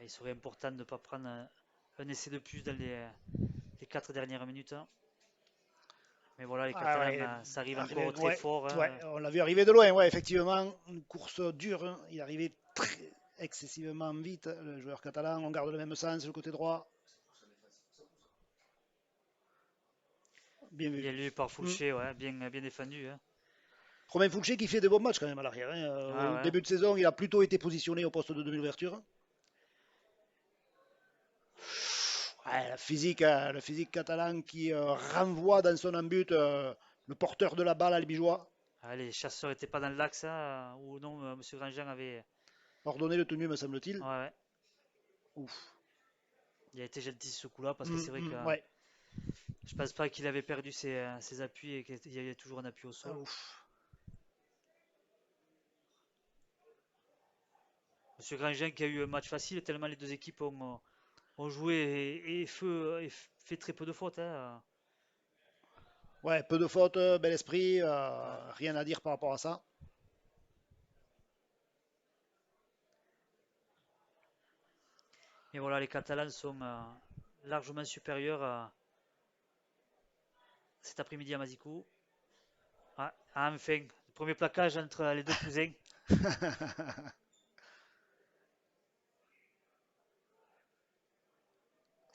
Il serait important de ne pas prendre un essai de plus dans les 4 dernières minutes, hein. Mais voilà, les Catalans, ça arrive encore très fort, hein. On l'a vu arriver de loin, ouais, effectivement. Une course dure, hein. Il arrivait excessivement vite, le joueur catalan. On garde le même sens, le côté droit. Bien vu. Bien lu par Foulché, ouais, bien défendu, hein. Romain Foulché qui fait de bons matchs quand même à l'arrière, hein. Au début de saison, il a plutôt été positionné au poste de demi-ouverture. Ouais, le physique catalan qui renvoie dans son embut le porteur de la balle à Albigeois. Les chasseurs n'étaient pas dans l'axe, hein, ou non, M. Grandjean avait ordonné le tenue, me semble-t-il. Ouais. Ouf. Il a été gentil ce coup-là parce que c'est vrai que ouais. je pense pas qu'il avait perdu ses appuis et qu'il y avait toujours un appui au sol. M. Grandjean qui a eu un match facile tellement les deux équipes ont joué et fait très peu de fautes, hein. Ouais, peu de fautes, bel esprit, rien à dire par rapport à ça. Et voilà, les Catalans sont largement supérieurs cet après-midi à Mazicou. Ah, enfin, le premier plaquage entre les deux cousins.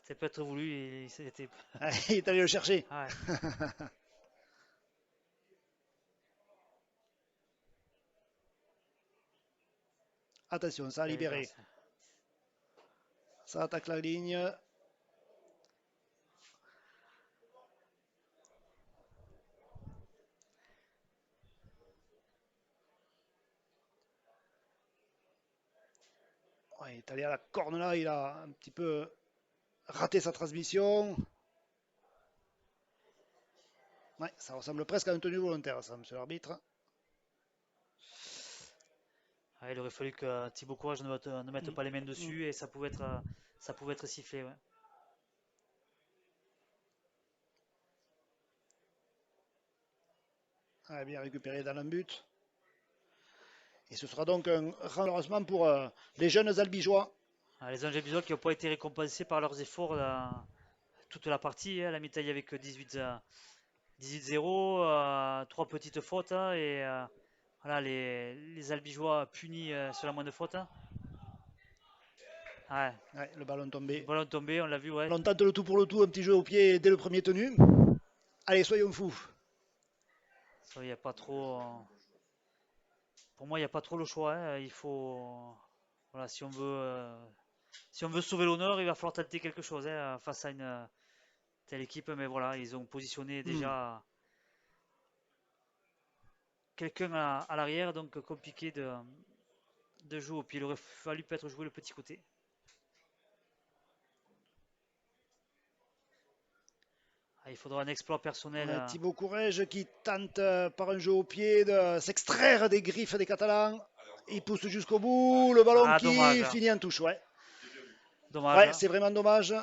C'était peut-être voulu. Il est allé le chercher. Ouais. Attention, ça a libéré. Ça attaque la ligne. Ouais, il est allé à la corne là, il a un petit peu raté sa transmission. Ouais, ça ressemble presque à un tenue volontaire, ça, monsieur l'arbitre. Il aurait fallu que Thibaut Courage ne mette pas les mains dessus et ça pouvait être sifflé. Ouais. Bien récupéré dans l'embut. Et ce sera donc un renversement pour les jeunes Albigeois. Les jeunes Albigeois qui n'ont pas été récompensés par leurs efforts toute la partie. La mi-temps, il n'y avait que 18-0, 3 petites fautes et voilà, les Albigeois punis sur la moindre faute. Ouais, le ballon tombé. Le ballon tombé, on l'a vu. Ouais. On tente le tout pour le tout, un petit jeu au pied dès le premier tenu. Allez, soyons fous. Il n'y a pas trop. Pour moi, il n'y a pas trop le choix, hein. Il faut. Voilà, si on veut sauver l'honneur, il va falloir tenter quelque chose, hein, face à une telle équipe. Mais voilà, ils ont positionné déjà quelqu'un à l'arrière, donc compliqué de jouer au pied. Il aurait fallu peut-être jouer le petit côté. Il faudra un exploit personnel. Ouais, Thibaut Courage qui tente par un jeu au pied de s'extraire des griffes des Catalans. Il pousse jusqu'au bout, le ballon qui dommage, finit en touche. Ouais. Dommage. Ouais, c'est vraiment dommage.